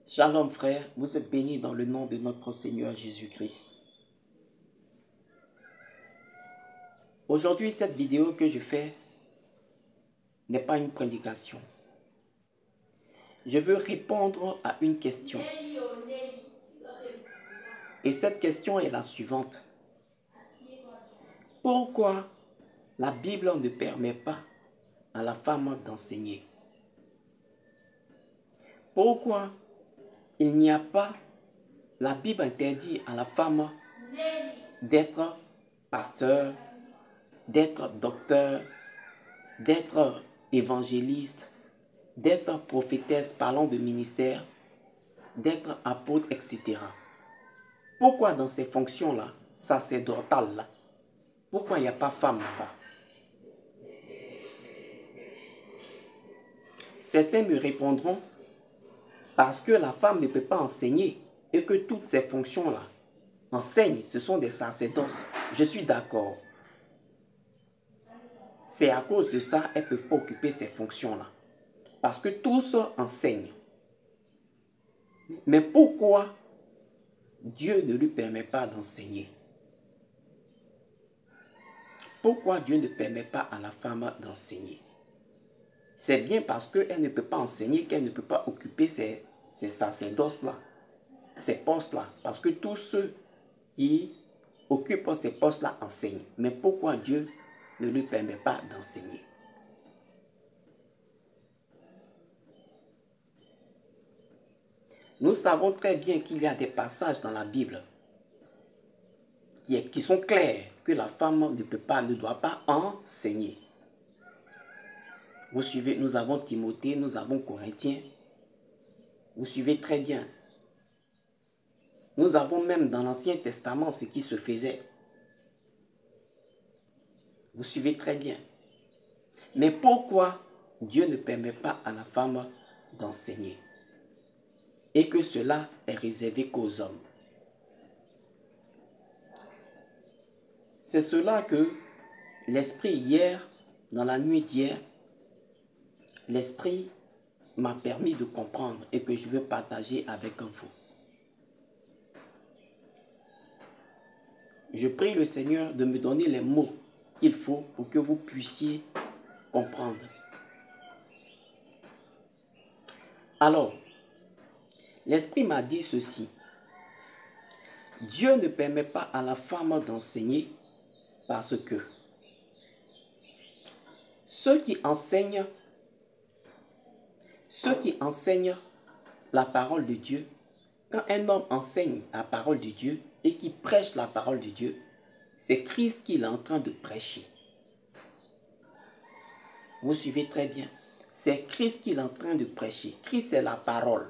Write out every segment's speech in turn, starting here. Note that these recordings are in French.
Shalom frère, vous êtes bénis dans le nom de notre Seigneur Jésus-Christ. Aujourd'hui, cette vidéo que je fais n'est pas une prédication. Je veux répondre à une question. Et cette question est la suivante. Pourquoi la Bible ne permet pas à la femme d'enseigner? Pourquoi il n'y a pas, la Bible interdit à la femme d'être pasteur, d'être docteur, d'être évangéliste, d'être prophétesse, parlant de ministère, d'être apôtre, etc. Pourquoi dans ces fonctions-là, sacerdotales-là, pourquoi il n'y a pas femme là-bas? Certains me répondront, parce que la femme ne peut pas enseigner et que toutes ces fonctions-là enseignent, ce sont des sacerdoces. Je suis d'accord. C'est à cause de ça qu'elles ne peuvent pas occuper ces fonctions-là. Parce que tous enseignent. Mais pourquoi Dieu ne lui permet pas d'enseigner? Pourquoi Dieu ne permet pas à la femme d'enseigner? C'est bien parce qu'elle ne peut pas enseigner qu'elle ne peut pas occuper ces sacerdoces-là, ces postes-là. Parce que tous ceux qui occupent ces postes-là enseignent. Mais pourquoi Dieu ne lui permet pas d'enseigner? Nous savons très bien qu'il y a des passages dans la Bible qui sont clairs que la femme ne doit pas enseigner. Vous suivez, nous avons Timothée, nous avons Corinthiens. Vous suivez très bien. Nous avons même dans l'Ancien Testament ce qui se faisait. Vous suivez très bien. Mais pourquoi Dieu ne permet pas à la femme d'enseigner? Et que cela est réservé qu'aux hommes. C'est cela que l'Esprit hier, dans la nuit d'hier, l'Esprit m'a permis de comprendre et que je veux partager avec vous. Je prie le Seigneur de me donner les mots qu'il faut pour que vous puissiez comprendre. Alors, l'Esprit m'a dit ceci. Dieu ne permet pas à la femme d'enseigner parce que ceux qui enseignent la parole de Dieu, quand un homme enseigne la parole de Dieu et qui prêche la parole de Dieu, c'est Christ qu'il est en train de prêcher. Vous suivez très bien. C'est Christ qu'il est en train de prêcher. Christ, c'est la parole.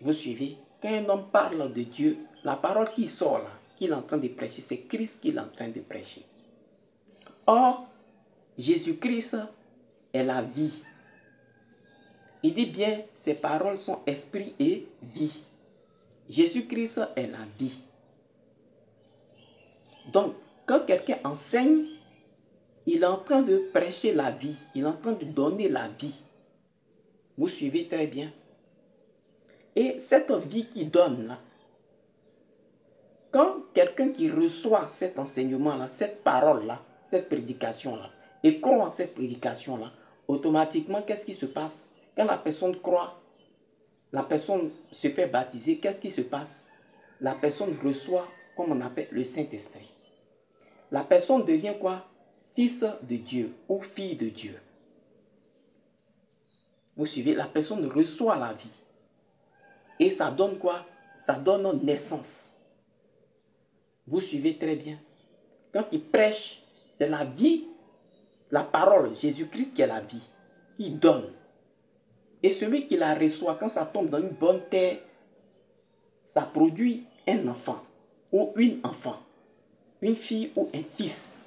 Vous suivez? Quand un homme parle de Dieu, la parole qui sort là, qu'il est en train de prêcher, c'est Christ qu'il est en train de prêcher. Or, Jésus-Christ est la vie. Il dit bien, ses paroles sont esprit et vie. Jésus-Christ est la vie. Donc, quand quelqu'un enseigne, il est en train de prêcher la vie. Il est en train de donner la vie. Vous suivez très bien. Et cette vie qui donne là, quand quelqu'un qui reçoit cet enseignement-là, cette parole-là, cette prédication-là, et croit en cette prédication-là, automatiquement, qu'est-ce qui se passe? Quand la personne croit, la personne se fait baptiser, qu'est-ce qui se passe? La personne reçoit, comme on appelle, le Saint-Esprit. La personne devient quoi? Fils de Dieu ou fille de Dieu. Vous suivez? La personne reçoit la vie. Et ça donne quoi? Ça donne naissance. Vous suivez très bien. Quand il prêche, c'est la vie, la parole, Jésus-Christ qui est la vie, qui donne. Et celui qui la reçoit, quand ça tombe dans une bonne terre, ça produit un enfant ou une enfant, une fille ou un fils.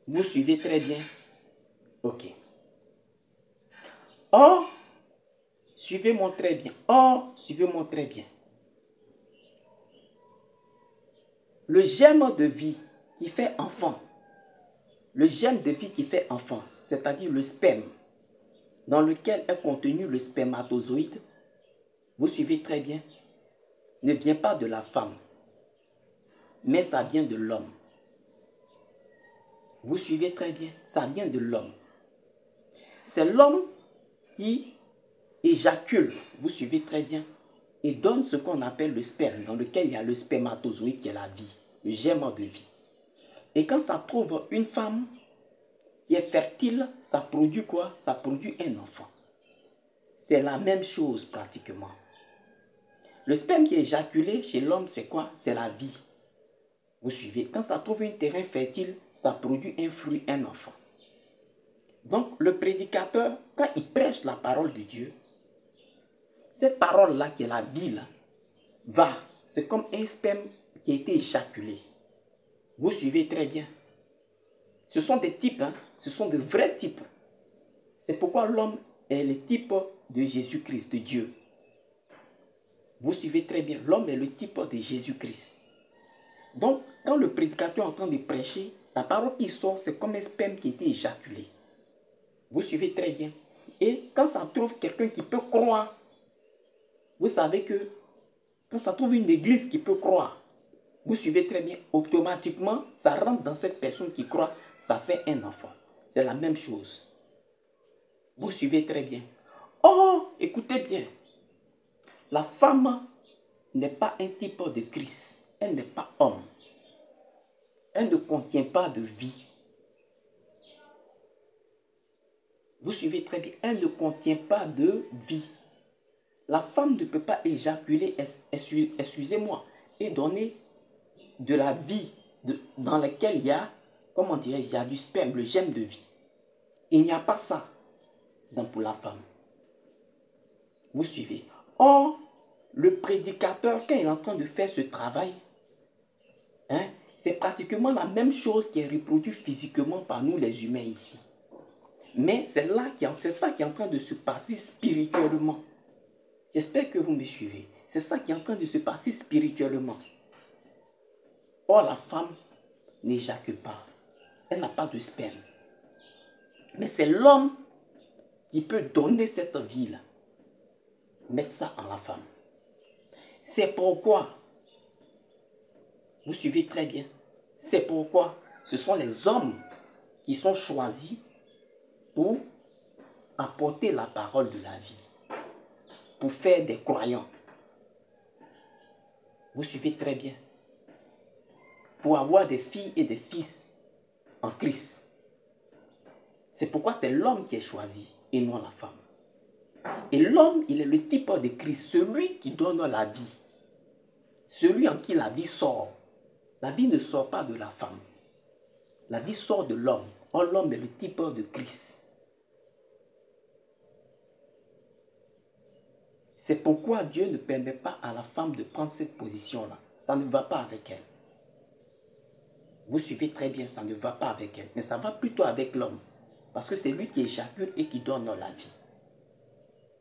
Vous suivez très bien? Ok. Or, suivez-moi très bien. Or, suivez-moi très bien. Le germe de vie qui fait enfant, le germe de vie qui fait enfant, c'est-à-dire le sperme, dans lequel est contenu le spermatozoïde, vous suivez très bien, ne vient pas de la femme, mais ça vient de l'homme. Vous suivez très bien, ça vient de l'homme. C'est l'homme qui éjacule, vous suivez très bien, et donne ce qu'on appelle le sperme, dans lequel il y a le spermatozoïde qui est la vie, le germe de vie. Et quand ça trouve une femme qui est fertile, ça produit quoi? Ça produit un enfant. C'est la même chose pratiquement. Le sperme qui est éjaculé chez l'homme, c'est quoi? C'est la vie. Vous suivez? Quand ça trouve un terrain fertile, ça produit un fruit, un enfant. Donc le prédicateur, quand il prêche la parole de Dieu, cette parole-là qui est la vie, là, va. C'est comme un sperme qui a été éjaculé. Vous suivez très bien. Ce sont des types, hein? Ce sont de vrais types. C'est pourquoi l'homme est le type de Jésus-Christ, de Dieu. Vous suivez très bien. L'homme est le type de Jésus-Christ. Donc, quand le prédicateur est en train de prêcher, la parole qui sort, c'est comme un sperme qui a été éjaculé. Vous suivez très bien. Et quand ça trouve quelqu'un qui peut croire, vous savez que quand ça trouve une église qui peut croire, vous suivez très bien, automatiquement, ça rentre dans cette personne qui croit, ça fait un enfant. C'est la même chose. Vous suivez très bien. Oh, écoutez bien. La femme n'est pas un type de Christ. Elle n'est pas homme. Elle ne contient pas de vie. Vous suivez très bien. Elle ne contient pas de vie. La femme ne peut pas éjaculer, excusez-moi, et donner de la vie dans laquelle il y a, comment dirais, il y a du sperme, le germe de vie. Il n'y a pas ça pour la femme. Vous suivez. Or, le prédicateur, quand il est en train de faire ce travail, hein, c'est pratiquement la même chose qui est reproduite physiquement par nous les humains ici. Mais c'est ça qui est en train de se passer spirituellement. J'espère que vous me suivez. C'est ça qui est en train de se passer spirituellement. Or, la femme n'éjacule pas. Elle n'a pas de sperme. Mais c'est l'homme qui peut donner cette vie-là. Mettre ça en la femme. C'est pourquoi, vous suivez très bien, c'est pourquoi ce sont les hommes qui sont choisis pour apporter la parole de la vie, pour faire des croyants. Vous suivez très bien. Pour avoir des filles et des fils en Christ. C'est pourquoi c'est l'homme qui est choisi et non la femme. Et l'homme, il est le type de Christ, celui qui donne la vie. Celui en qui la vie sort. La vie ne sort pas de la femme. La vie sort de l'homme. Or, l'homme est le type de Christ. C'est pourquoi Dieu ne permet pas à la femme de prendre cette position-là. Ça ne va pas avec elle. Vous suivez très bien, ça ne va pas avec elle. Mais ça va plutôt avec l'homme. Parce que c'est lui qui éjacule et qui donne la vie.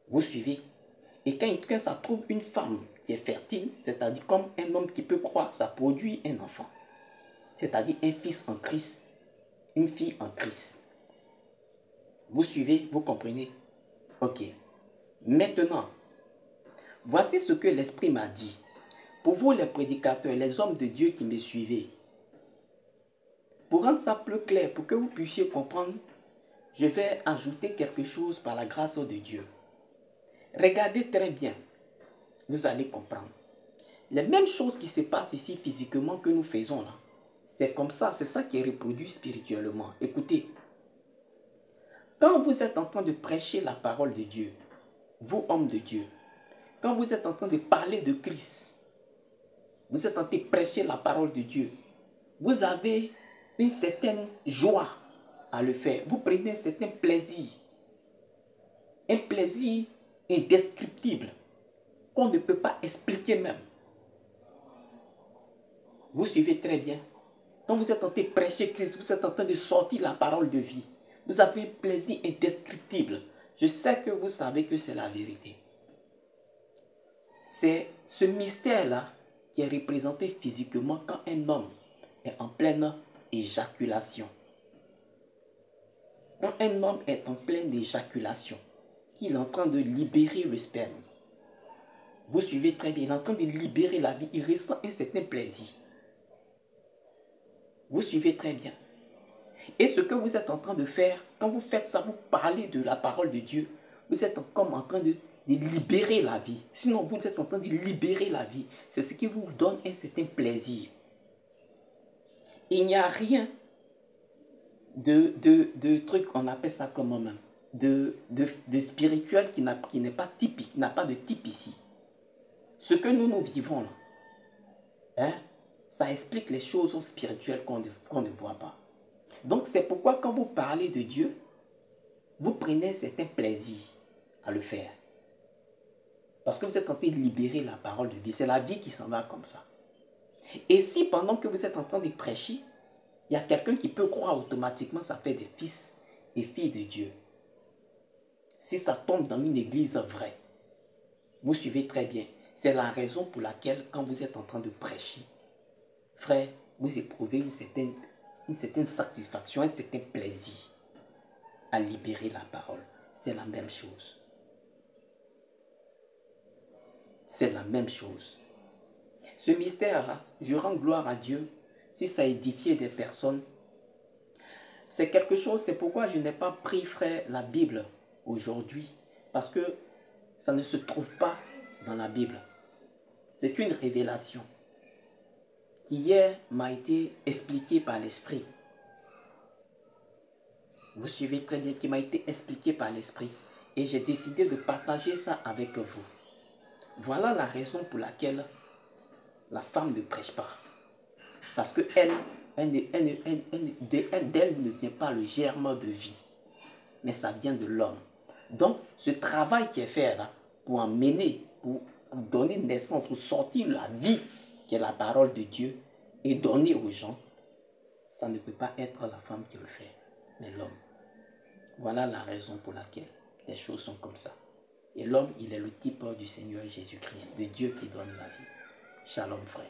Vous suivez? Et quand ça trouve une femme qui est fertile, c'est-à-dire comme un homme qui peut croire, ça produit un enfant. C'est-à-dire un fils en Christ, une fille en Christ. Vous suivez? Vous comprenez? Ok. Maintenant, voici ce que l'Esprit m'a dit. Pour vous les prédicateurs, les hommes de Dieu qui me suivez, pour rendre ça plus clair, pour que vous puissiez comprendre, je vais ajouter quelque chose par la grâce de Dieu. Regardez très bien, vous allez comprendre. Les mêmes choses qui se passent ici physiquement que nous faisons là, c'est comme ça, c'est ça qui est reproduit spirituellement. Écoutez, quand vous êtes en train de prêcher la parole de Dieu, vous hommes de Dieu, quand vous êtes en train de parler de Christ, vous êtes en train de prêcher la parole de Dieu, vous avez une certaine joie à le faire. Vous prenez un certain plaisir. Un plaisir indescriptible qu'on ne peut pas expliquer même. Vous suivez très bien. Quand vous êtes en train de prêcher Christ, vous êtes en train de sortir la parole de vie. Vous avez un plaisir indescriptible. Je sais que vous savez que c'est la vérité. C'est ce mystère-là qui est représenté physiquement quand un homme est en pleine éjaculation. Quand un homme est en pleine éjaculation, qu'il est en train de libérer le sperme. Vous suivez très bien, il est en train de libérer la vie, il ressent un certain plaisir. Vous suivez très bien. Et ce que vous êtes en train de faire, quand vous faites ça, vous parlez de la parole de Dieu, vous êtes comme en train de libérer la vie. Sinon, vous êtes en train de libérer la vie. C'est ce qui vous donne un certain plaisir. Il n'y a rien de truc, on appelle ça comment même, de spirituel qui n'est pas typique, qui n'a pas de type ici. Ce que nous vivons là, hein, ça explique les choses spirituelles qu'on ne voit pas. Donc c'est pourquoi quand vous parlez de Dieu, vous prenez un certain plaisir à le faire. Parce que vous êtes en train de libérer la parole de Dieu. C'est la vie qui s'en va comme ça. Et si pendant que vous êtes en train de prêcher, il y a quelqu'un qui peut croire automatiquement, ça fait des fils et filles de Dieu. Si ça tombe dans une église vraie, vous suivez très bien. C'est la raison pour laquelle quand vous êtes en train de prêcher, frère, vous éprouvez une certaine satisfaction, un certain plaisir à libérer la parole. C'est la même chose. C'est la même chose. Ce mystère, je rends gloire à Dieu si ça a édifié des personnes. C'est quelque chose, c'est pourquoi je n'ai pas pris, frère, la Bible aujourd'hui. Parce que ça ne se trouve pas dans la Bible. C'est une révélation qui hier m'a été expliquée par l'Esprit. Vous suivez très bien, qui m'a été expliquée par l'Esprit. Et j'ai décidé de partager ça avec vous. Voilà la raison pour laquelle la femme ne prêche pas. Parce que d'elle ne vient pas le germe de vie, mais ça vient de l'homme. Donc, ce travail qui est fait là, pour emmener, pour donner naissance, pour sortir la vie, qui est la parole de Dieu, et donner aux gens, ça ne peut pas être la femme qui le fait, mais l'homme. Voilà la raison pour laquelle les choses sont comme ça. Et l'homme, il est le type du Seigneur Jésus-Christ, de Dieu qui donne la vie. Shalom, frère.